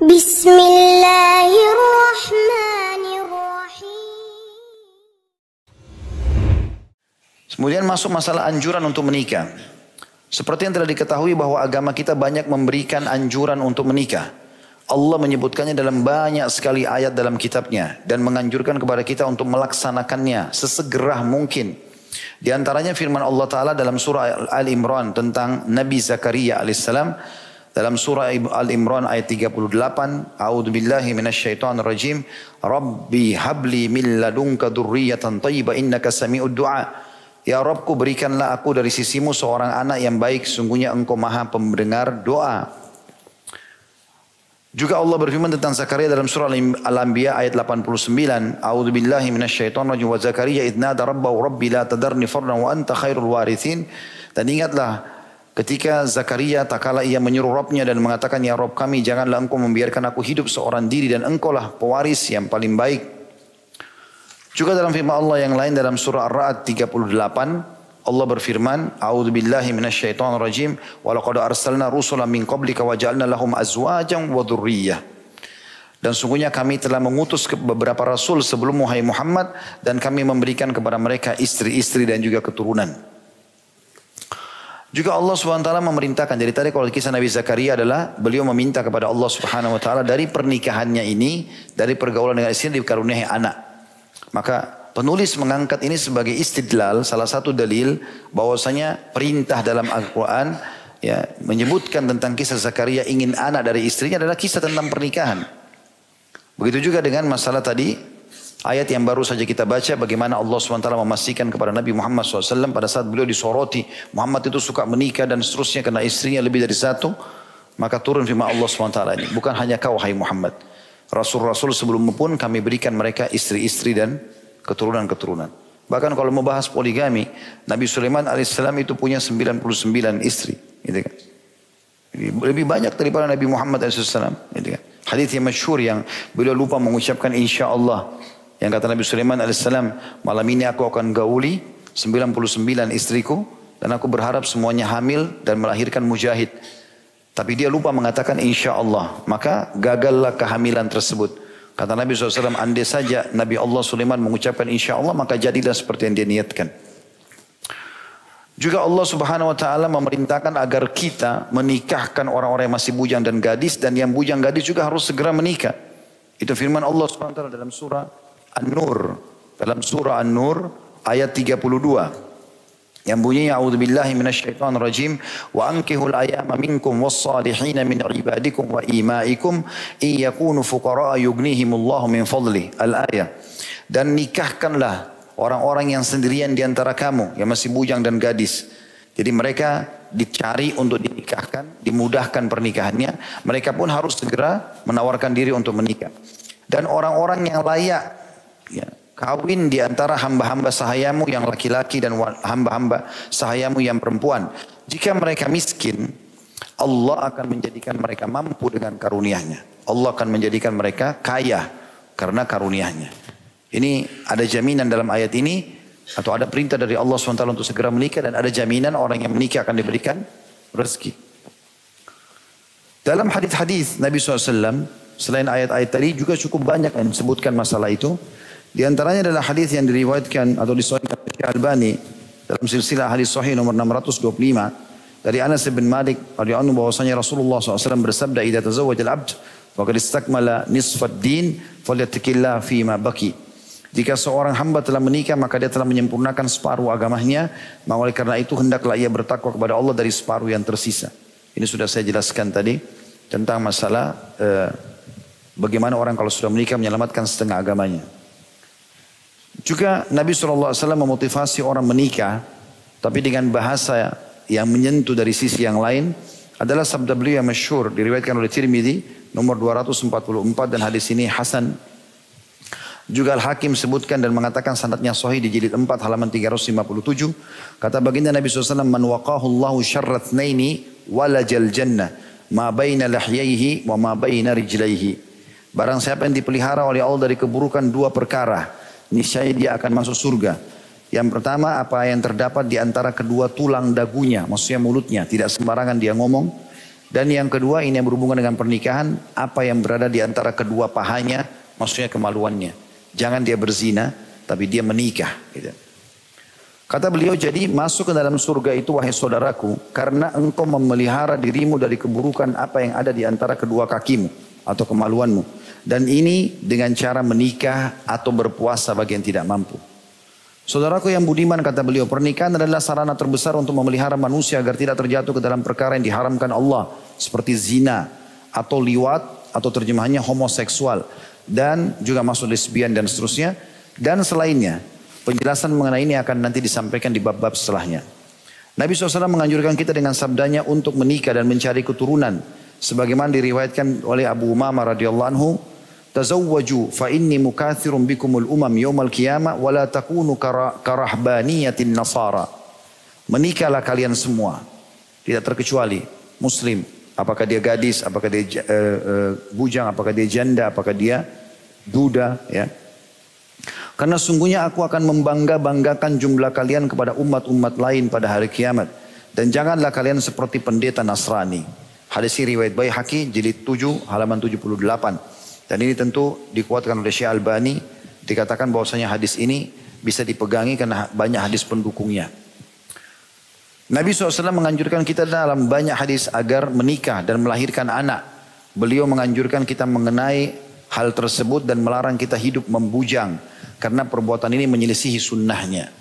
Bismillahirrahmanirrahim. Kemudian masuk masalah anjuran untuk menikah. Seperti yang telah diketahui bahwa agama kita banyak memberikan anjuran untuk menikah. Allah menyebutkannya dalam banyak sekali ayat dalam kitabnya. Dan menganjurkan kepada kita untuk melaksanakannya sesegera mungkin. Di antaranya firman Allah Ta'ala dalam surah Al-Imran tentang Nabi Zakaria alaihissalam. Dalam surah Al-Imran ayat 38. A'udzubillahi minasyaitonirrajim. Rabbi habli min ladunka dzurriyyatan thayyibah innaka sami'ud du'a. Ya Rabbku, berikanlah aku dari sisimu seorang anak yang baik, sungguhnya engkau maha pendengar doa. Juga Allah berfirman tentang Zakaria dalam surah Al-Anbiya ayat 89. A'udzubillahi minasyaitonirrajim wa Zakaria idh nada rabbahu rabbi la tadarni fardan wa anta khairul warithin. Dan ingatlah ketika Zakaria tak kala ia menyuruh Rabbnya dan mengatakan, ya Rabb kami, janganlah engkau membiarkan aku hidup seorang diri dan engkaulah pewaris yang paling baik. Juga dalam firman Allah yang lain dalam surah Ar-Ra'd 38, Allah berfirman, A'udzubillahi minasyaitonirrajim, wa laqad arsalna rusulan min qablika wa ja'alna lahum azwajan wa dzurriyyah. Dan sungguhnya kami telah mengutus beberapa rasul sebelum wahai Muhammad dan kami memberikan kepada mereka istri-istri dan juga keturunan. Juga Allah SWT memerintahkan, jadi tadi kalau kisah Nabi Zakaria adalah beliau meminta kepada Allah Subhanahu Wa Taala dari pernikahannya ini, dari pergaulan dengan istri dikaruniai anak. Maka penulis mengangkat ini sebagai istidlal, salah satu dalil bahwasanya perintah dalam Al-Quran ya, menyebutkan tentang kisah Zakaria ingin anak dari istrinya adalah kisah tentang pernikahan. Begitu juga dengan masalah tadi, ayat yang baru saja kita baca bagaimana Allah SWT memastikan kepada Nabi Muhammad SAW pada saat beliau disoroti, Muhammad itu suka menikah dan seterusnya karena istrinya lebih dari satu. Maka turun firman Allah SWT ini, bukan hanya kau hai Muhammad. Rasul-rasul sebelummu pun kami berikan mereka istri-istri dan keturunan-keturunan. Bahkan kalau membahas poligami, Nabi Sulaiman alaihissalam itu punya 99 istri. Gitu kan. Lebih banyak daripada Nabi Muhammad alaihissalam. Gitu kan. Hadits yang masyhur yang beliau lupa mengucapkan insya Allah. Yang kata Nabi Sulaiman alaihissalam, malam ini aku akan gauli 99 istriku dan aku berharap semuanya hamil dan melahirkan mujahid. Tapi dia lupa mengatakan insya Allah. Maka gagallah kehamilan tersebut. Kata Nabi SAW, andai saja Nabi Allah Sulaiman mengucapkan insya Allah, maka jadilah seperti yang dia niatkan. Juga Allah Subhanahu Wa Taala memerintahkan agar kita menikahkan orang-orang yang masih bujang dan gadis. Dan yang bujang gadis juga harus segera menikah. Itu firman Allah Subhanahu Wa Taala dalam surah An-Nur. Dalam surah An-Nur ayat 32. Yang bunyinya a'udzubillahi minasyaitonirrajim wa ankihul ayama minkum was-salihina min ibadikum wa imaikum iyakunu fuqara'a yughnihimullahu min fadli. Al-ayah. Dan nikahkanlah orang-orang yang sendirian di antara kamu yang masih bujang dan gadis. Jadi mereka dicari untuk dinikahkan, dimudahkan pernikahannya. Mereka pun harus segera menawarkan diri untuk menikah. Dan orang-orang yang layak ya, kawin di antara hamba-hamba sahayamu yang laki-laki dan hamba-hamba sahayamu yang perempuan. Jika mereka miskin, Allah akan menjadikan mereka mampu dengan karunia-Nya. Allah akan menjadikan mereka kaya karena karunia-Nya. Ini ada jaminan dalam ayat ini, atau ada perintah dari Allah SWT untuk segera menikah, dan ada jaminan orang yang menikah akan diberikan rezeki. Dalam hadis-hadis Nabi SAW, selain ayat-ayat tadi juga cukup banyak yang disebutkan masalah itu. Di antaranya adalah hadis yang diriwayatkan atau disahihkan oleh Syekh Albani dalam silsilah hadis sahih nomor 625 dari Anas bin Malik radhiyallahu anhu bahwasanya Rasulullah SAW bersabda, "Idza tazawwaja al-'abd wa qad istakmala nisfad din falyattaqillah fi ma baqi." Jika seorang hamba telah menikah maka dia telah menyempurnakan separuh agamanya, maka oleh karena itu hendaklah ia bertakwa kepada Allah dari separuh yang tersisa. Ini sudah saya jelaskan tadi tentang masalah bagaimana orang kalau sudah menikah menyelamatkan setengah agamanya. Juga Nabi SAW memotivasi orang menikah, tapi dengan bahasa yang menyentuh dari sisi yang lain, adalah sabda beliau yang masyhur diriwayatkan oleh Tirmidzi nomor 244 dan hadis ini hasan. Juga Al-Hakim sebutkan dan mengatakan sanadnya sahih di jilid 4 halaman 357. Kata baginda Nabi SAW, "Man waqahu Allahu syarra tsnaini walajal jannah ma baina lahyaihi wa ma baina rijlaihi." Barang siapa yang dipelihara oleh Allah dari keburukan dua perkara, niscaya dia akan masuk surga. Yang pertama, apa yang terdapat di antara kedua tulang dagunya, maksudnya mulutnya, tidak sembarangan dia ngomong. Dan yang kedua ini yang berhubungan dengan pernikahan, apa yang berada di antara kedua pahanya, maksudnya kemaluannya. Jangan dia berzina, tapi dia menikah. Gitu. Kata beliau, jadi masuk ke dalam surga itu wahai saudaraku, karena engkau memelihara dirimu dari keburukan apa yang ada di antara kedua kakimu atau kemaluanmu. Dan ini dengan cara menikah atau berpuasa bagi yang tidak mampu. Saudaraku yang budiman, kata beliau, pernikahan adalah sarana terbesar untuk memelihara manusia agar tidak terjatuh ke dalam perkara yang diharamkan Allah. Seperti zina atau liwat atau terjemahannya homoseksual. Dan juga masuk lesbian dan seterusnya. Dan selainnya, penjelasan mengenai ini akan nanti disampaikan di bab-bab setelahnya. Nabi SAW menganjurkan kita dengan sabdanya untuk menikah dan mencari keturunan. Sebagaimana diriwayatkan oleh Abu Umamah radhiyallahu anhu, tazawwaju fa inni mukathirun bikumul umam yaumal qiyamah wa la takunu karahbaniyatin nasara. Menikahlah kalian semua, tidak terkecuali muslim, apakah dia gadis, apakah dia bujang, apakah dia janda, apakah dia duda, ya. Karena sungguhnya aku akan membangga-banggakan jumlah kalian kepada umat-umat lain pada hari kiamat. Dan janganlah kalian seperti pendeta Nasrani. Hadis riwayat Baihaqi jilid 7 halaman 78. Dan ini tentu dikuatkan oleh Syekh Albani. Dikatakan bahwasanya hadis ini bisa dipegangi karena banyak hadis pendukungnya. Nabi SAW menganjurkan kita dalam banyak hadis agar menikah dan melahirkan anak. Beliau menganjurkan kita mengenai hal tersebut dan melarang kita hidup membujang. Karena perbuatan ini menyelisihi sunnahnya.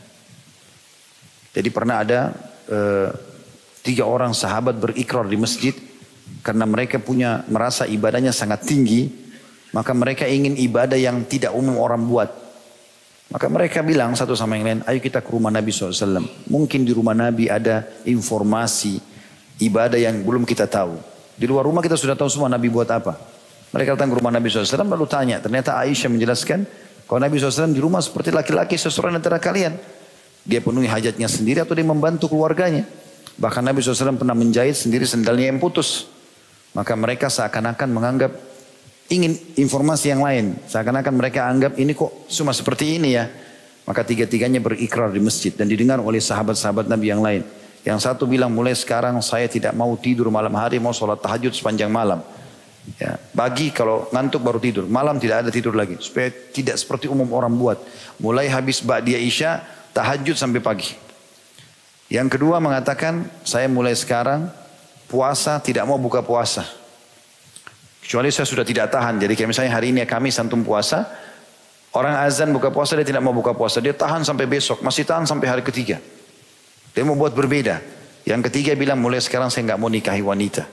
Jadi pernah ada 3 orang sahabat berikrar di masjid. Karena mereka merasa ibadahnya sangat tinggi. Maka mereka ingin ibadah yang tidak umum orang buat. Maka mereka bilang satu sama yang lain, ayo kita ke rumah Nabi SAW. Mungkin di rumah Nabi ada informasi ibadah yang belum kita tahu. Di luar rumah kita sudah tahu semua Nabi buat apa. Mereka datang ke rumah Nabi SAW lalu tanya. Ternyata Aisyah menjelaskan, kalau Nabi SAW di rumah seperti laki-laki seseorang antara kalian. Dia penuhi hajatnya sendiri atau dia membantu keluarganya. Bahkan Nabi SAW pernah menjahit sendiri sendalnya yang putus. Maka mereka seakan-akan menganggap ingin informasi yang lain. Seakan-akan mereka anggap ini kok cuma seperti ini ya. Maka tiga-tiganya berikrar di masjid. Dan didengar oleh sahabat-sahabat Nabi yang lain. Yang satu bilang mulai sekarang saya tidak mau tidur malam hari. Mau sholat tahajud sepanjang malam. Ya, pagi kalau ngantuk baru tidur. Malam tidak ada tidur lagi. Supaya tidak seperti umum orang buat. Mulai habis ba'diyah isya tahajud sampai pagi. Yang kedua mengatakan saya mulai sekarang puasa tidak mau buka puasa. Kecuali saya sudah tidak tahan. Jadi kayak misalnya hari ini Kamis antum puasa. Orang azan buka puasa dia tidak mau buka puasa. Dia tahan sampai besok. Masih tahan sampai hari ketiga. Dia mau buat berbeda. Yang ketiga bilang mulai sekarang saya nggak mau nikahi wanita.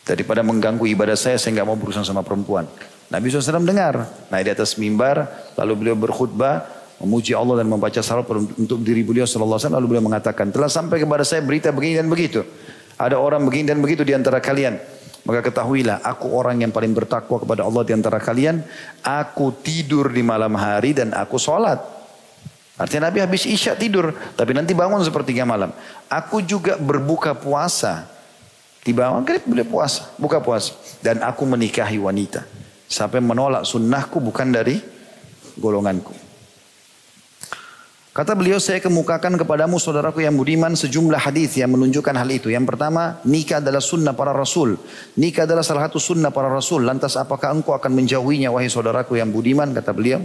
Daripada mengganggu ibadah saya nggak mau berurusan sama perempuan. Nabi SAW dengar. Naik di atas mimbar. Lalu beliau berkhutbah. Memuji Allah dan membaca salawat untuk diri beliau SAW. Lalu beliau mengatakan. Telah sampai kepada saya berita begini dan begitu. Ada orang begini dan begitu di antara kalian. Maka ketahuilah aku orang yang paling bertakwa kepada Allah di antara kalian. Aku tidur di malam hari dan aku sholat. Artinya Nabi habis isya tidur. Tapi nanti bangun sepertiga malam. Aku juga berbuka puasa. Tiba maghrib boleh puasa. Buka puasa. Dan aku menikahi wanita. Sampai menolak sunnahku bukan dari golonganku. Kata beliau, saya kemukakan kepadamu saudaraku yang budiman sejumlah hadis yang menunjukkan hal itu. Yang pertama, nikah adalah sunnah para rasul. Nikah adalah salah satu sunnah para rasul. Lantas apakah engkau akan menjauhinya wahai saudaraku yang budiman? Kata beliau.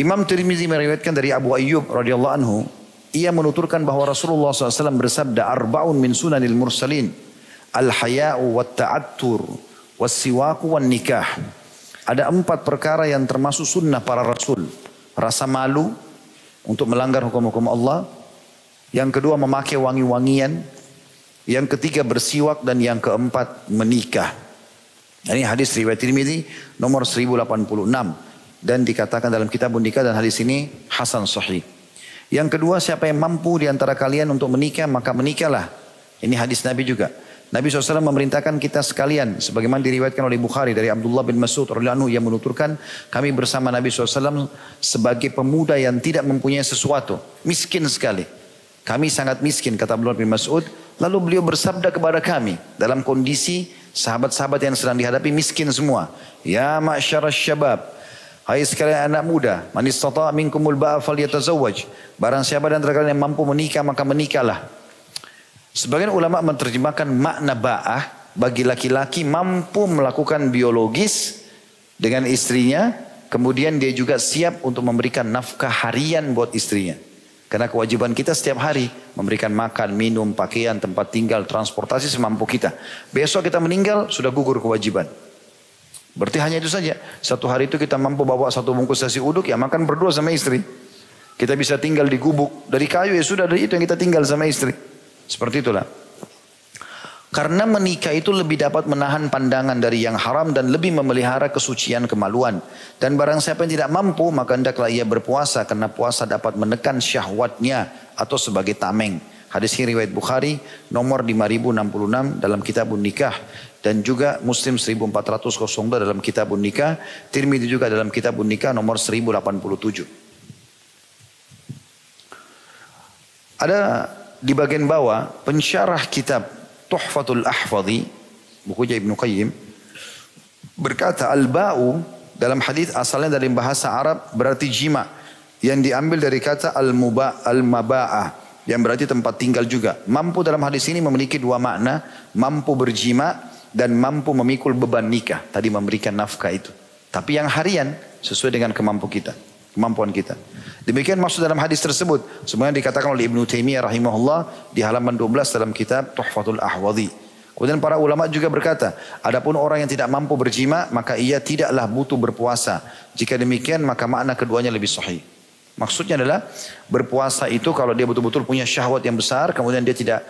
Imam Tirmizi meriwayatkan dari Abu Ayyub radhiyallahu anhu. Ia menuturkan bahwa Rasulullah SAW bersabda, Arba'un min sunanil mursalin. Al-haya'u wa ta'attur wa siwaku wa nikah. Ada 4 perkara yang termasuk sunnah para rasul. Rasa malu untuk melanggar hukum-hukum Allah. Yang kedua memakai wangi-wangian. Yang ketiga bersiwak. Dan yang keempat menikah. Ini hadis riwayat Tirmizi nomor 1086. Dan dikatakan dalam kitab nikah dan hadis ini hasan sahih. Yang kedua siapa yang mampu di antara kalian untuk menikah maka menikahlah. Ini hadis Nabi juga. Nabi SAW memerintahkan kita sekalian. Sebagaimana diriwayatkan oleh Bukhari dari Abdullah bin Mas'ud radhiyallahu anhu yang menuturkan. Kami bersama Nabi SAW sebagai pemuda yang tidak mempunyai sesuatu. Miskin sekali. Kami sangat miskin kata Abdullah bin Mas'ud. Lalu beliau bersabda kepada kami. Dalam kondisi sahabat-sahabat yang sedang dihadapi miskin semua. Ya ma'syarasy syabab. Hai sekalian anak muda. Man istata' minkumul ba'a falyatazawwaj. Barang siapa dan antara kalian yang mampu menikah maka menikahlah. Sebagian ulama menerjemahkan makna ba'ah bagi laki-laki mampu melakukan biologis dengan istrinya, kemudian dia juga siap untuk memberikan nafkah harian buat istrinya. Karena kewajiban kita setiap hari memberikan makan, minum, pakaian, tempat tinggal, transportasi semampu kita. Besok kita meninggal sudah gugur kewajiban. Berarti hanya itu saja. Satu hari itu kita mampu bawa satu bungkus nasi uduk, ya makan berdua sama istri. Kita bisa tinggal di gubuk dari kayu, ya sudah dari itu yang kita tinggal sama istri. Seperti itulah. Karena menikah itu lebih dapat menahan pandangan dari yang haram dan lebih memelihara kesucian kemaluan. Dan barang siapa yang tidak mampu, maka hendaklah ia berpuasa karena puasa dapat menekan syahwatnya atau sebagai tameng. Hadis ini riwayat Bukhari nomor 5066 dalam Kitabun Nikah dan juga Muslim 1402 dalam Kitabun Nikah, Tirmidzi juga dalam Kitabun Nikah nomor 1087. Ada di bagian bawah pensyarah kitab Tuhfatul Ahfadhi, bukunya Ibnu Qayyim, berkata al-ba'u dalam hadis asalnya dari bahasa Arab berarti jima, yang diambil dari kata al-maba'ah yang berarti tempat tinggal juga. Mampu dalam hadis ini memiliki dua makna, mampu berjima dan mampu memikul beban nikah. Tadi memberikan nafkah itu. Tapi yang harian sesuai dengan kemampuan kita. Demikian maksud dalam hadis tersebut. Semuanya dikatakan oleh Ibnu Taimiyah rahimahullah di halaman 12 dalam kitab Tuhfatul Ahwadhi. Kemudian para ulama juga berkata, adapun orang yang tidak mampu berjima, maka ia tidaklah butuh berpuasa. Jika demikian, maka makna keduanya lebih sahih. Maksudnya adalah berpuasa itu kalau dia betul-betul punya syahwat yang besar, kemudian dia tidak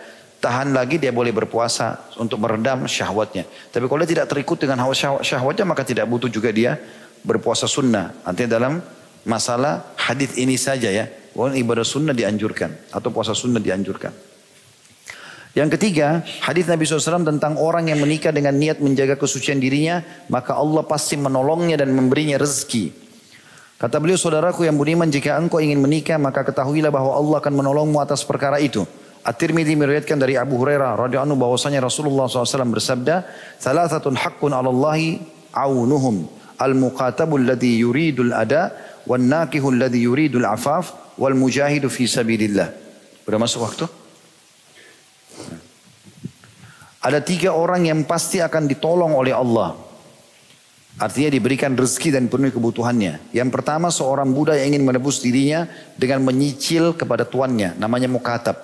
tahan lagi, dia boleh berpuasa untuk meredam syahwatnya. Tapi kalau dia tidak terikut dengan hawa syahwatnya, maka tidak butuh juga dia berpuasa sunnah. Artinya dalam masalah hadis ini saja ya, ibadah sunnah dianjurkan atau puasa sunnah dianjurkan. Yang ketiga, hadis Nabi SAW tentang orang yang menikah dengan niat menjaga kesucian dirinya, maka Allah pasti menolongnya dan memberinya rezeki. Kata beliau, saudaraku yang budiman, jika engkau ingin menikah, maka ketahuilah bahwa Allah akan menolongmu atas perkara itu. At-Tirmidzi meriwayatkan dari Abu Hurairah radhiyallahu anhu bahwasanya Rasulullah SAW bersabda, "Thalathatun haqqun 'ala Allahi aunuhum, al-muqatabul ladzi yuridul ada, wan nakihul ladzi yuridul afaf, wal mujahidu fi sabilillah." Sudah masuk waktu? Ada 3 orang yang pasti akan ditolong oleh Allah. Artinya diberikan rezeki dan penuhi kebutuhannya. Yang pertama, seorang budak yang ingin menebus dirinya dengan menyicil kepada tuannya. Namanya mukatab.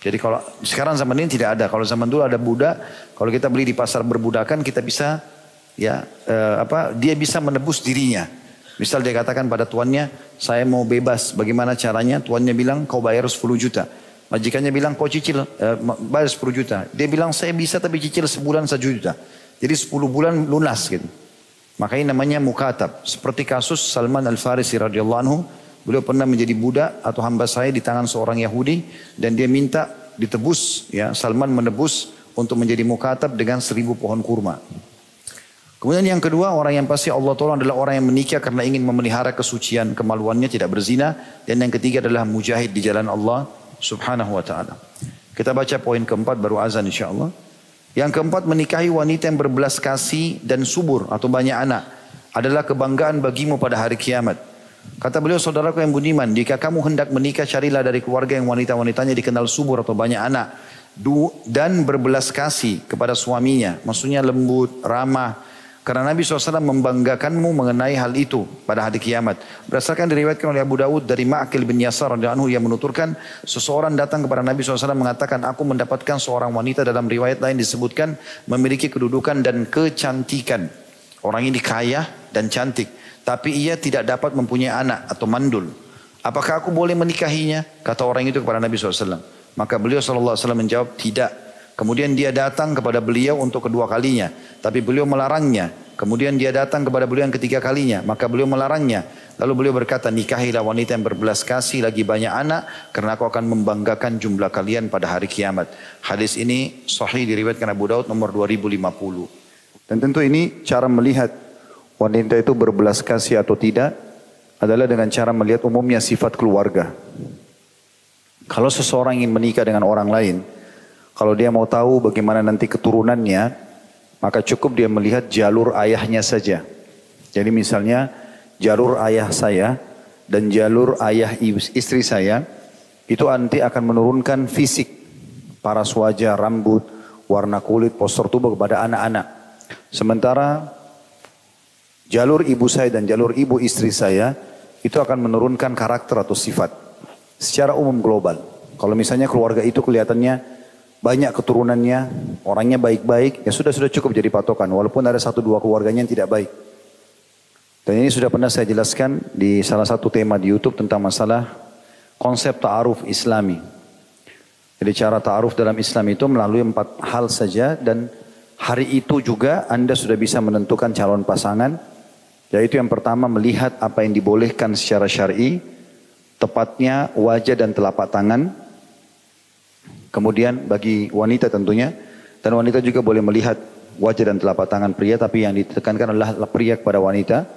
Jadi kalau sekarang zaman ini tidak ada. Kalau zaman dulu ada budak. Kalau kita beli di pasar berbudakan, kita bisa dia bisa menebus dirinya. Misal dia katakan pada tuannya, saya mau bebas. Bagaimana caranya? Tuannya bilang, kau bayar 10 juta. Majikannya bilang, kau cicil bayar 10 juta. Dia bilang, saya bisa tapi cicil sebulan 1 juta. Jadi 10 bulan lunas gitu. Makanya namanya mukatab. Seperti kasus Salman Al-Farisi radhiyallahu anhu. Beliau pernah menjadi budak atau hamba saya di tangan seorang Yahudi. Dan dia minta ditebus. Ya, Salman menebus untuk menjadi mukatab dengan 1000 pohon kurma. Kemudian yang kedua, orang yang pasti Allah tolong adalah orang yang menikah karena ingin memelihara kesucian kemaluannya, tidak berzina. Dan yang ketiga adalah mujahid di jalan Allah subhanahu wa ta'ala. Kita baca poin keempat baru azan insyaAllah. Yang keempat, menikahi wanita yang berbelas kasih dan subur atau banyak anak adalah kebanggaan bagimu pada hari kiamat. Kata beliau, saudaraku yang budiman, jika kamu hendak menikah, carilah dari keluarga yang wanita-wanitanya dikenal subur atau banyak anak dan berbelas kasih kepada suaminya. Maksudnya lembut, ramah. Karena Nabi SAW membanggakanmu mengenai hal itu pada hari kiamat. Berdasarkan diriwayatkan oleh Abu Dawud dari Ma'akil bin Yasar radhiyallahu anhu yang menuturkan, seseorang datang kepada Nabi SAW mengatakan, aku mendapatkan seorang wanita, dalam riwayat lain disebutkan memiliki kedudukan dan kecantikan. Orang ini kaya dan cantik, tapi ia tidak dapat mempunyai anak atau mandul. Apakah aku boleh menikahinya? Kata orang itu kepada Nabi SAW. Maka beliau SAW menjawab, tidak. Kemudian dia datang kepada beliau untuk kedua kalinya. Tapi beliau melarangnya. Kemudian dia datang kepada beliau yang ketiga kalinya. Maka beliau melarangnya. Lalu beliau berkata, nikahilah wanita yang berbelas kasih lagi banyak anak. Karena aku akan membanggakan jumlah kalian pada hari kiamat. Hadis ini sahih diriwayatkan Abu Daud nomor 2050. Dan tentu ini cara melihat wanita itu berbelas kasih atau tidak adalah dengan cara melihat umumnya sifat keluarga. Kalau seseorang ingin menikah dengan orang lain, kalau dia mau tahu bagaimana nanti keturunannya, maka cukup dia melihat jalur ayahnya saja. Jadi misalnya jalur ayah saya dan jalur ayah istri saya, itu nanti akan menurunkan fisik. paras wajah, rambut, warna kulit, postur tubuh kepada anak-anak. Sementara jalur ibu saya dan jalur ibu istri saya itu akan menurunkan karakter atau sifat secara umum global. Kalau misalnya keluarga itu kelihatannya banyak keturunannya, orangnya baik-baik, ya sudah cukup jadi patokan. Walaupun ada 1-2 keluarganya yang tidak baik. Dan ini sudah pernah saya jelaskan di salah satu tema di YouTube tentang masalah konsep ta'aruf Islami. Jadi cara ta'aruf dalam Islam itu melalui 4 hal saja, dan hari itu juga Anda sudah bisa menentukan calon pasangan. Yaitu yang pertama, melihat apa yang dibolehkan secara syar'i, tepatnya wajah dan telapak tangan. Kemudian bagi wanita tentunya, dan wanita juga boleh melihat wajah dan telapak tangan pria, tapi yang ditekankan adalah pria kepada wanita.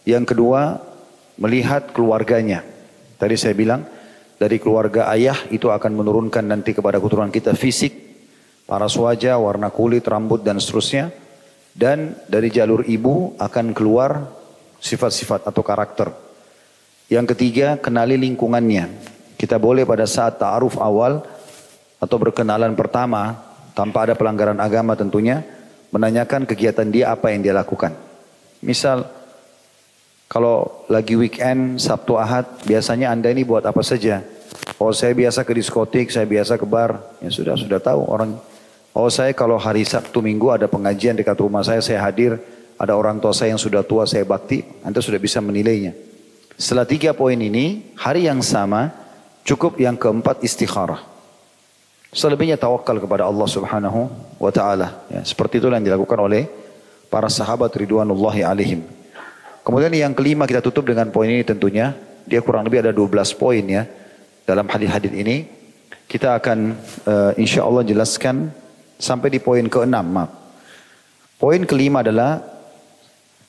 Yang kedua, melihat keluarganya. Tadi saya bilang, dari keluarga ayah itu akan menurunkan nanti kepada keturunan kita fisik, paras wajah, warna kulit, rambut dan seterusnya. Dan dari jalur ibu akan keluar sifat-sifat atau karakter. Yang ketiga, kenali lingkungannya. Kita boleh pada saat ta'aruf awal atau berkenalan pertama, tanpa ada pelanggaran agama tentunya, menanyakan kegiatan dia, apa yang dia lakukan. Misal, kalau lagi weekend, Sabtu Ahad, biasanya Anda ini buat apa saja? Oh, saya biasa ke diskotik, saya biasa ke bar. Ya sudah tahu orang. Oh, saya kalau hari Sabtu Minggu ada pengajian dekat rumah saya hadir. Ada orang tua saya yang sudah tua, saya bakti. Anda sudah bisa menilainya. Setelah 3 poin ini, hari yang sama, cukup yang keempat istikharah. Selebihnya tawakal kepada Allah Subhanahu wa ta'ala. Ya, seperti itulah yang dilakukan oleh para sahabat ridwanullahi alaihim. Kemudian yang kelima kita tutup dengan poin ini tentunya. Dia kurang lebih ada 12 poin ya. Dalam hadis-hadis ini. Kita akan insya Allah jelaskan sampai di poin ke-6. Poin kelima adalah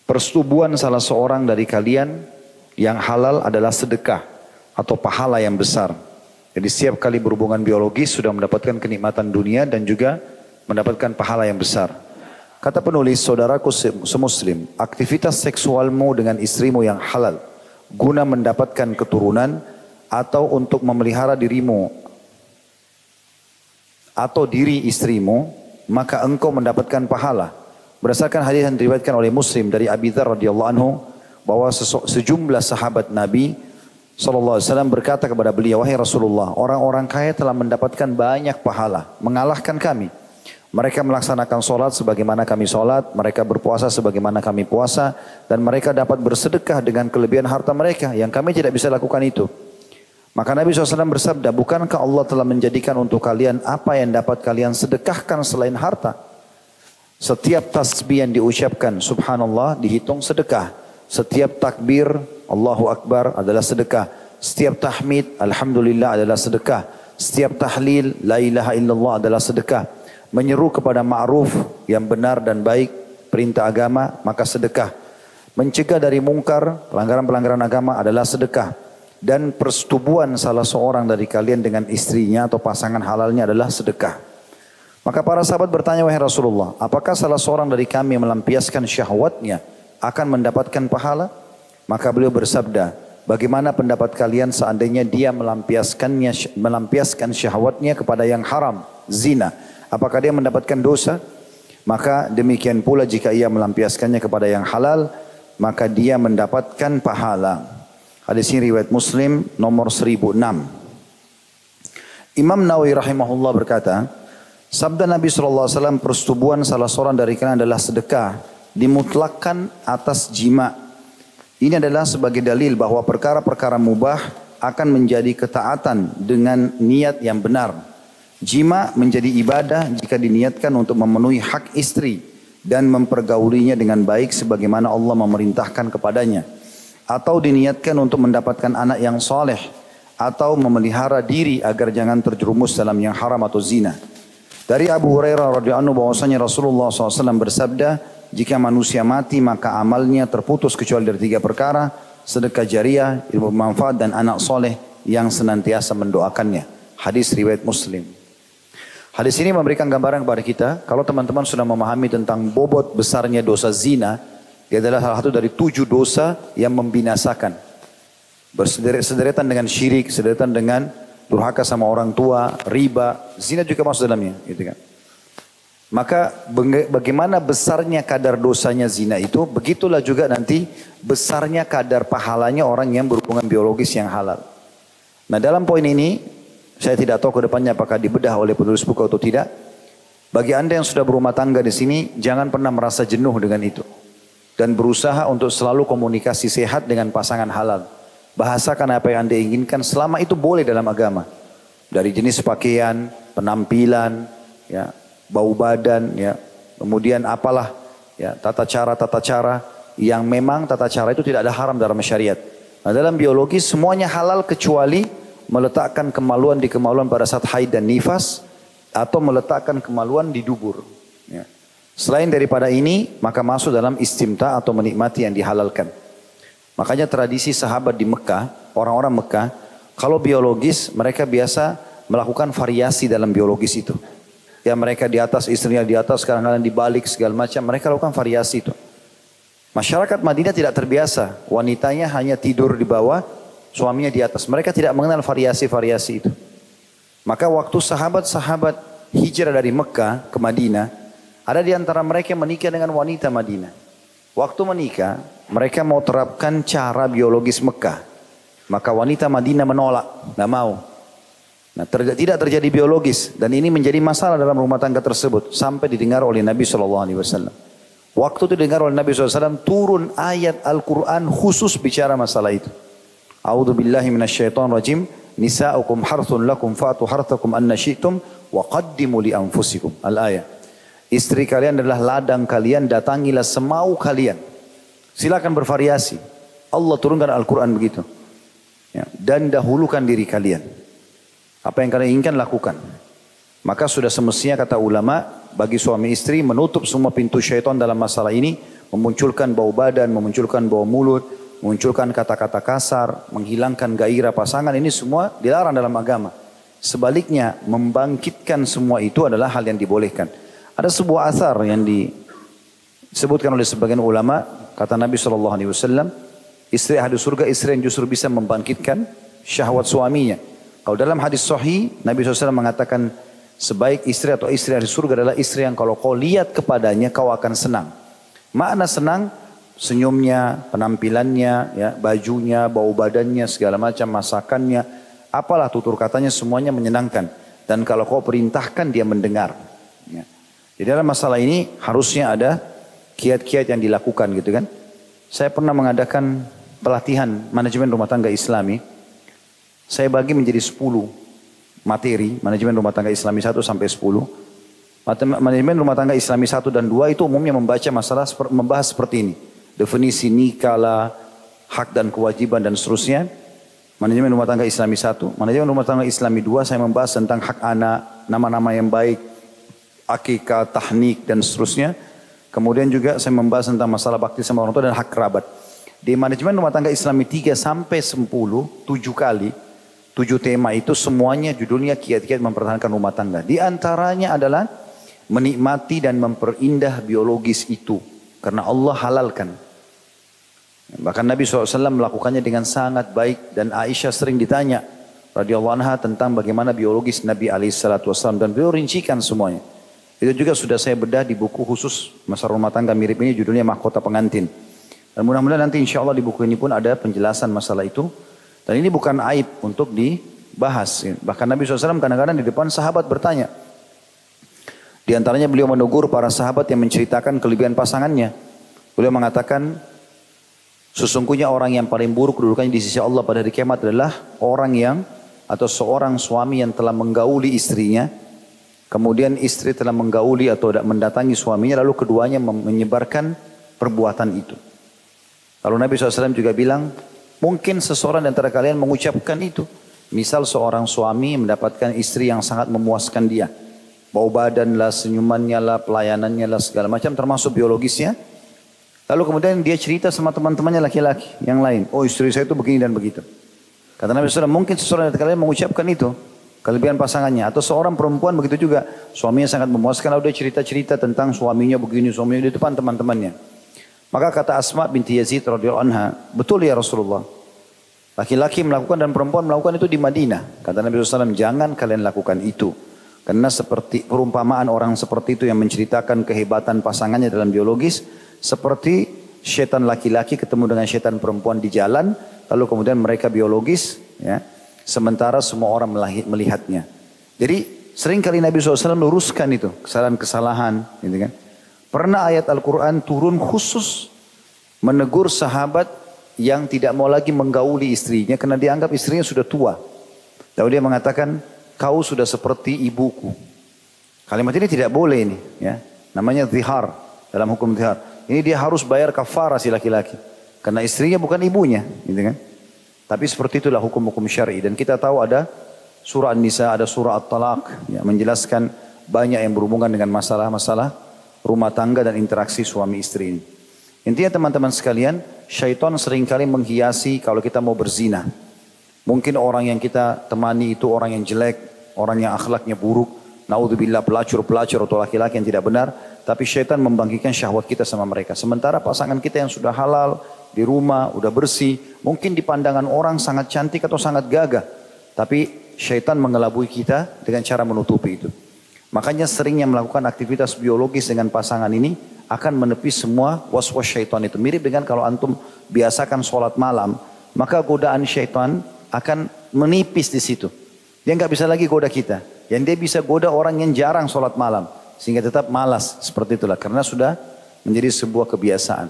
persetubuhan salah seorang dari kalian yang halal adalah sedekah atau pahala yang besar. Jadi setiap kali berhubungan biologis sudah mendapatkan kenikmatan dunia dan juga mendapatkan pahala yang besar. Kata penulis, saudaraku semuslim, aktivitas seksualmu dengan istrimu yang halal guna mendapatkan keturunan atau untuk memelihara dirimu atau diri istrimu, maka engkau mendapatkan pahala. Berdasarkan hadis yang diriwayatkan oleh Muslim dari Abi Dzar radhiyallahu anhu, bahwa sejumlah sahabat Nabi SAW berkata kepada beliau, wahai Rasulullah, orang-orang kaya telah mendapatkan banyak pahala, mengalahkan kami. Mereka melaksanakan solat sebagaimana kami solat, mereka berpuasa sebagaimana kami puasa, dan mereka dapat bersedekah dengan kelebihan harta mereka, yang kami tidak bisa lakukan itu. Maka Nabi SAW bersabda, bukankah Allah telah menjadikan untuk kalian apa yang dapat kalian sedekahkan selain harta? Setiap tasbih yang diucapkan, subhanallah, dihitung sedekah. Setiap takbir, Allahu Akbar adalah sedekah. Setiap tahmid, alhamdulillah adalah sedekah. Setiap tahlil, la ilaha illallah adalah sedekah. Menyeru kepada ma'ruf yang benar dan baik, perintah agama, maka sedekah. Mencegah dari mungkar, pelanggaran-pelanggaran agama adalah sedekah. Dan persetubuhan salah seorang dari kalian dengan istrinya atau pasangan halalnya adalah sedekah. Maka para sahabat bertanya, wahai Rasulullah, apakah salah seorang dari kami melampiaskan syahwatnya akan mendapatkan pahala? Maka beliau bersabda, bagaimana pendapat kalian seandainya dia melampiaskan syahwatnya kepada yang haram, zina? Apakah dia mendapatkan dosa? Maka demikian pula jika ia melampiaskannya kepada yang halal, maka dia mendapatkan pahala. Hadis ini riwayat Muslim nomor 1006. Imam Nawawi rahimahullah berkata, sabda Nabi SAW, persetubuhan salah seorang dari kalian adalah sedekah, dimutlakkan atas jima. Ini adalah sebagai dalil bahwa perkara-perkara mubah akan menjadi ketaatan dengan niat yang benar. Jima menjadi ibadah jika diniatkan untuk memenuhi hak istri dan mempergaulinya dengan baik sebagaimana Allah memerintahkan kepadanya. Atau diniatkan untuk mendapatkan anak yang soleh. Atau memelihara diri agar jangan terjerumus dalam yang haram atau zina. Dari Abu Hurairah radhiyallahu anhu bahwasanya Rasulullah SAW bersabda, jika manusia mati maka amalnya terputus kecuali dari 3 perkara, sedekah jariah, ilmu bermanfaat dan anak soleh yang senantiasa mendoakannya. Hadis riwayat Muslim. Hadis ini memberikan gambaran kepada kita, kalau teman-teman sudah memahami tentang bobot besarnya dosa zina, dia adalah salah satu dari 7 dosa yang membinasakan. Bersederetan dengan syirik, sederetan dengan durhaka sama orang tua, riba, zina juga masuk dalamnya, gitu kan. Maka bagaimana besarnya kadar dosanya zina itu, begitulah juga nanti besarnya kadar pahalanya orang yang berhubungan biologis yang halal. Nah dalam poin ini, saya tidak tahu ke depannya apakah dibedah oleh penulis buku atau tidak. Bagi anda yang sudah berumah tangga di sini, jangan pernah merasa jenuh dengan itu. Dan berusaha untuk selalu komunikasi sehat dengan pasangan halal. Bahasakan apa yang anda inginkan, selama itu boleh dalam agama. Dari jenis pakaian, penampilan, ya, bau badan, ya, kemudian apalah, ya, tata cara yang memang tata cara itu tidak ada haram dalam syariat. Nah, dalam biologi semuanya halal kecuali meletakkan kemaluan di kemaluan pada saat haid dan nifas atau meletakkan kemaluan di dubur. Ya. Selain daripada ini maka masuk dalam istimta atau menikmati yang dihalalkan. Makanya tradisi sahabat di Mekah, orang-orang Mekah, kalau biologis mereka biasa melakukan variasi dalam biologis itu. Ya mereka di atas, istrinya di atas, kadang-kadang dibalik segala macam. Mereka lakukan variasi itu. Masyarakat Madinah tidak terbiasa. Wanitanya hanya tidur di bawah, suaminya di atas. Mereka tidak mengenal variasi-variasi itu. Maka waktu sahabat-sahabat hijrah dari Mekah ke Madinah, ada di antara mereka yang menikah dengan wanita Madinah. Waktu menikah, mereka mau terapkan cara biologis Mekah. Maka wanita Madinah menolak, nggak mau. Nah, tidak terjadi biologis dan ini menjadi masalah dalam rumah tangga tersebut sampai didengar oleh Nabi SAW. Waktu itu didengar oleh Nabi SAW turun ayat Al-Quran khusus bicara masalah itu. A'udhu billahi minasyaitan rajim. Nisa'ukum harthun lakum fa'atu harthakum anna syi'tum wa qaddimu li anfusikum. Al-ayat. Istri kalian adalah ladang kalian, datangilah semau kalian. Silakan bervariasi. Allah turunkan Al-Quran begitu. Ya, dan dahulukan diri kalian. Apa yang kalian inginkan lakukan. Maka sudah semestinya kata ulama bagi suami istri menutup semua pintu syaitan dalam masalah ini. Memunculkan bau badan, memunculkan bau mulut, memunculkan kata-kata kasar, menghilangkan gairah pasangan. Ini semua dilarang dalam agama. Sebaliknya membangkitkan semua itu adalah hal yang dibolehkan. Ada sebuah asar yang disebutkan oleh sebagian ulama. Kata Nabi SAW, istri ahli surga istri yang justru bisa membangkitkan syahwat suaminya. Kalau dalam hadis sahih, Nabi SAW mengatakan sebaik istri atau istri ahli surga adalah istri yang kalau kau lihat kepadanya kau akan senang. Makna senang, senyumnya, penampilannya, ya, bajunya, bau badannya, segala macam masakannya, apalah tutur katanya semuanya menyenangkan. Dan kalau kau perintahkan dia mendengar. Ya. Jadi dalam masalah ini harusnya ada kiat-kiat yang dilakukan gitu kan. Saya pernah mengadakan pelatihan manajemen rumah tangga Islami. Saya bagi menjadi 10 materi, manajemen rumah tangga Islami 1 sampai 10. Manajemen rumah tangga Islami 1 dan 2 itu umumnya membaca masalah, membahas seperti ini. Definisi nikah lah, hak dan kewajiban dan seterusnya. Manajemen rumah tangga Islami 1. Manajemen rumah tangga Islami 2 saya membahas tentang hak anak, nama-nama yang baik, akikah, tahnik dan seterusnya. Kemudian juga saya membahas tentang masalah bakti sama orang tua dan hak kerabat. Di manajemen rumah tangga Islami 3 sampai 10, 7 kali. 7 tema itu semuanya judulnya kiat-kiat mempertahankan rumah tangga. Di antaranya adalah menikmati dan memperindah biologis itu. Karena Allah halalkan. Bahkan Nabi SAW melakukannya dengan sangat baik. Dan Aisyah sering ditanya radhiyallahu anha tentang bagaimana biologis Nabi SAW. Dan beliau rincikan semuanya. Itu juga sudah saya bedah di buku khusus masalah rumah tangga mirip ini judulnya Mahkota Pengantin. Dan mudah-mudahan nanti insya Allah di buku ini pun ada penjelasan masalah itu. Dan ini bukan aib untuk dibahas. Bahkan Nabi SAW kadang-kadang di depan sahabat bertanya. Di antaranya beliau menegur para sahabat yang menceritakan kelebihan pasangannya. Beliau mengatakan, sesungguhnya orang yang paling buruk kedudukannya di sisi Allah pada hari kiamat adalah orang yang atau seorang suami yang telah menggauli istrinya. Kemudian istri telah menggauli atau mendatangi suaminya lalu keduanya menyebarkan perbuatan itu. Lalu Nabi SAW juga bilang, mungkin seseorang di antara kalian mengucapkan itu. Misal seorang suami mendapatkan istri yang sangat memuaskan dia. Bau badan lah, senyumannya lah, pelayanannya lah, segala macam termasuk biologisnya. Lalu kemudian dia cerita sama teman-temannya laki-laki yang lain. Oh istri saya itu begini dan begitu. Kata Nabi SAW, mungkin seseorang di antara kalian mengucapkan itu. Kelebihan pasangannya. Atau seorang perempuan begitu juga. Suaminya sangat memuaskan. Lalu dia cerita-cerita tentang suaminya begini, suaminya di depan teman-temannya. Maka kata Asma binti Yazid radhiyallahu anha, betul ya Rasulullah. Laki-laki melakukan dan perempuan melakukan itu di Madinah. Kata Nabi SAW, jangan kalian lakukan itu. Karena seperti perumpamaan orang seperti itu yang menceritakan kehebatan pasangannya dalam biologis. Seperti syaitan laki-laki ketemu dengan syaitan perempuan di jalan. Lalu kemudian mereka biologis. Ya, sementara semua orang melihatnya. Jadi sering kali Nabi SAW luruskan itu. Kesalahan-kesalahan. Gitu kan. Pernah ayat Al-Quran turun khusus menegur sahabat yang tidak mau lagi menggauli istrinya karena dianggap istrinya sudah tua. Lalu dia mengatakan, kau sudah seperti ibuku. Kalimat ini tidak boleh ini, ya. Namanya zihar dalam hukum zihar. Ini dia harus bayar kafarah si laki-laki karena istrinya bukan ibunya, gitu kan. Tapi seperti itulah hukum-hukum syar'i dan kita tahu ada surah An-Nisa, ada surah At-Talaq yang menjelaskan banyak yang berhubungan dengan masalah-masalah rumah tangga dan interaksi suami istri ini. Intinya teman-teman sekalian, syaitan seringkali menghiasi kalau kita mau berzina. Mungkin orang yang kita temani itu orang yang jelek, orang yang akhlaknya buruk, naudzubillah pelacur-pelacur atau laki-laki yang tidak benar, tapi syaitan membangkitkan syahwat kita sama mereka. Sementara pasangan kita yang sudah halal, di rumah, udah bersih, mungkin di pandangan orang sangat cantik atau sangat gagah, tapi syaitan mengelabui kita dengan cara menutupi itu. Makanya seringnya melakukan aktivitas biologis dengan pasangan ini akan menepis semua was-was syaitan itu. Mirip dengan kalau antum biasakan sholat malam, maka godaan syaitan akan menipis di situ. Dia nggak bisa lagi goda kita. Yang dia bisa goda orang yang jarang sholat malam. Sehingga tetap malas. Seperti itulah. Karena sudah menjadi sebuah kebiasaan.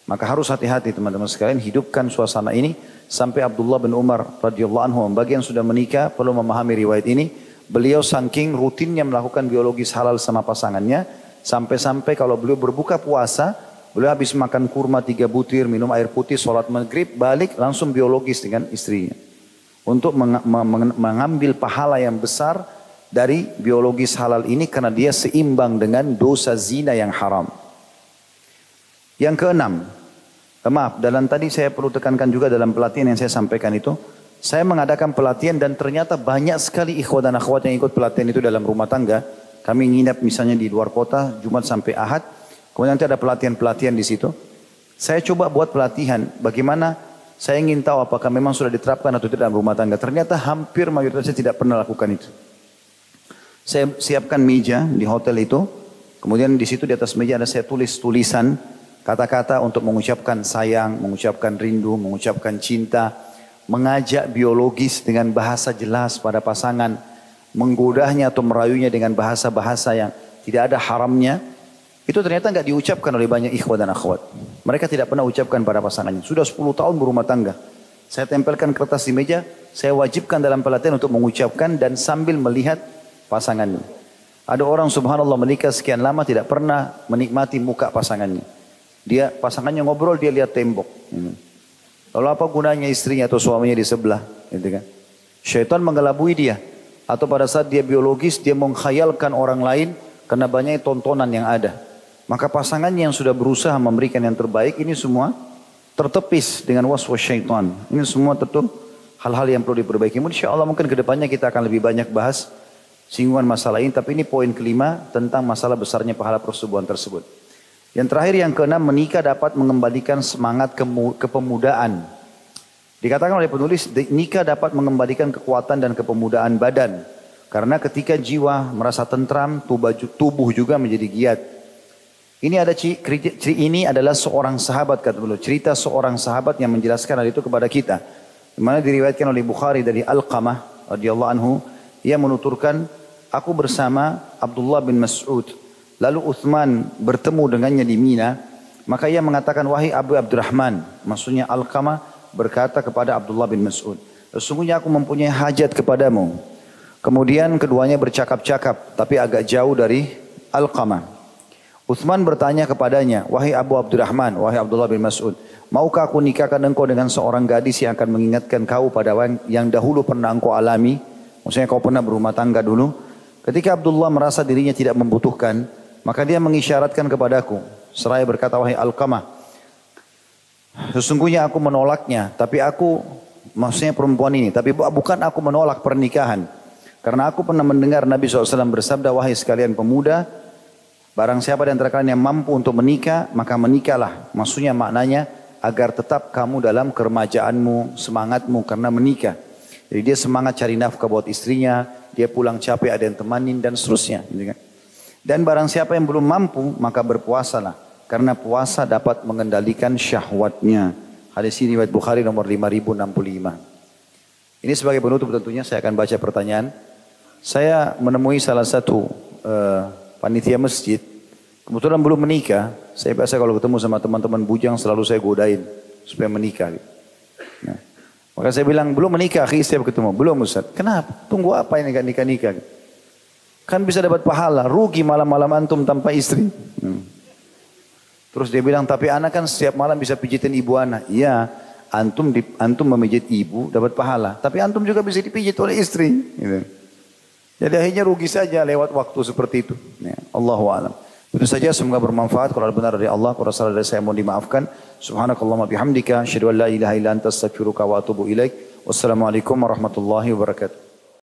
Maka harus hati-hati teman-teman sekalian. Hidupkan suasana ini. Sampai Abdullah bin Umar radhiyallahu anhu, bagi yang sudah menikah perlu memahami riwayat ini. Beliau saking rutinnya melakukan biologis halal sama pasangannya. Sampai-sampai kalau beliau berbuka puasa, beliau habis makan kurma 3 butir, minum air putih, sholat maghrib, balik langsung biologis dengan istrinya. Untuk mengambil pahala yang besar dari biologis halal ini karena dia seimbang dengan dosa zina yang haram. Yang keenam, dalam tadi saya perlu tekankan juga dalam pelatihan yang saya sampaikan itu, saya mengadakan pelatihan dan ternyata banyak sekali ikhwat dan akhwat yang ikut pelatihan itu dalam rumah tangga. Kami nginap misalnya di luar kota, Jumat sampai Ahad. Kemudian nanti ada pelatihan-pelatihan di situ. Saya coba buat pelatihan, bagaimana saya ingin tahu apakah memang sudah diterapkan atau tidak dalam rumah tangga. Ternyata hampir mayoritasnya tidak pernah lakukan itu. Saya siapkan meja di hotel itu. Kemudian di situ di atas meja ada saya tulis tulisan kata-kata untuk mengucapkan sayang, mengucapkan rindu, mengucapkan cinta. Mengajak biologis dengan bahasa jelas pada pasangan. Menggodahnya atau merayunya dengan bahasa-bahasa yang tidak ada haramnya, itu ternyata nggak diucapkan oleh banyak ikhwat dan akhwat. Mereka tidak pernah ucapkan pada pasangannya. Sudah 10 tahun berumah tangga. Saya tempelkan kertas di meja, saya wajibkan dalam pelatihan untuk mengucapkan dan sambil melihat pasangannya. Ada orang subhanallah menikah sekian lama tidak pernah menikmati muka pasangannya. Pasangannya ngobrol, dia lihat tembok. Lalu apa gunanya istrinya atau suaminya di sebelah? Gitu kan? Syaitan mengelabui dia. Atau pada saat dia biologis, dia mengkhayalkan orang lain karena banyak tontonan yang ada. Maka pasangannya yang sudah berusaha memberikan yang terbaik, ini semua tertepis dengan waswas syaitan. Ini semua tentu hal-hal yang perlu diperbaiki. Insya Allah mungkin kedepannya kita akan lebih banyak bahas singgungan masalah ini. Tapi ini poin kelima tentang masalah besarnya pahala persetubuhan tersebut. Yang terakhir yang keenam, menikah dapat mengembalikan semangat kepemudaan. Dikatakan oleh penulis, nikah dapat mengembalikan kekuatan dan kepemudaan badan. Karena ketika jiwa merasa tentram, tubuh juga menjadi giat. Ini adalah seorang sahabat, kata beliau. Cerita seorang sahabat yang menjelaskan hal itu kepada kita. Di mana diriwayatkan oleh Bukhari dari Alqamah radhiyallahu anhu, ia menuturkan, aku bersama Abdullah bin Mas'ud. Lalu Uthman bertemu dengannya di Mina. Maka ia mengatakan, wahai Abu Abdurrahman, maksudnya Alqamah, berkata kepada Abdullah bin Mas'ud, sesungguhnya aku mempunyai hajat kepadamu. Kemudian keduanya bercakap-cakap, tapi agak jauh dari Alqamah. Uthman bertanya kepadanya, wahai Abu Abdurrahman, wahai Abdullah bin Mas'ud, maukah aku nikahkan engkau dengan seorang gadis yang akan mengingatkan kau pada yang dahulu pernah engkau alami? Maksudnya kau pernah berumah tangga dulu. Ketika Abdullah merasa dirinya tidak membutuhkan, maka dia mengisyaratkan kepadaku. Seraya berkata, wahai Alqamah, sesungguhnya aku menolaknya, tapi aku, maksudnya perempuan ini, tapi bukan aku menolak pernikahan. Karena aku pernah mendengar Nabi SAW bersabda, wahai sekalian pemuda, barang siapa di antara kalian yang mampu untuk menikah, maka menikahlah. Maksudnya maknanya, agar tetap kamu dalam keremajaanmu, semangatmu karena menikah. Jadi dia semangat cari nafkah buat istrinya, dia pulang capek ada yang temanin dan seterusnya. Dan barang siapa yang belum mampu maka berpuasalah. Karena puasa dapat mengendalikan syahwatnya. Hadis ini riwayat Bukhari nomor 5065. Ini sebagai penutup tentunya saya akan baca pertanyaan. Saya menemui salah satu panitia masjid. Kebetulan belum menikah. Saya biasa kalau ketemu sama teman-teman bujang selalu saya godain supaya menikah. Nah, maka saya bilang, belum menikah, akhi, setiap ketemu. Belum, Ustaz. Kenapa? Tunggu apa ini nikah-nikah? Kan bisa dapat pahala. Rugi malam-malam antum tanpa istri. Terus dia bilang, tapi anak kan setiap malam bisa pijitin ibu anak. Iya, antum memijit ibu dapat pahala. Tapi antum juga bisa dipijit oleh istri. Gitu. Jadi akhirnya rugi saja lewat waktu seperti itu. Ya, Allahu a'lam. Itu saja, semoga bermanfaat. Kalau benar dari Allah, kalau salah dari saya mohon dimaafkan. Subhanakallahumma bihamdika, asyhadu an la ilaha illa anta astaghfiruka wa atubu ilaik. Wassalamualaikum warahmatullahi wabarakatuh.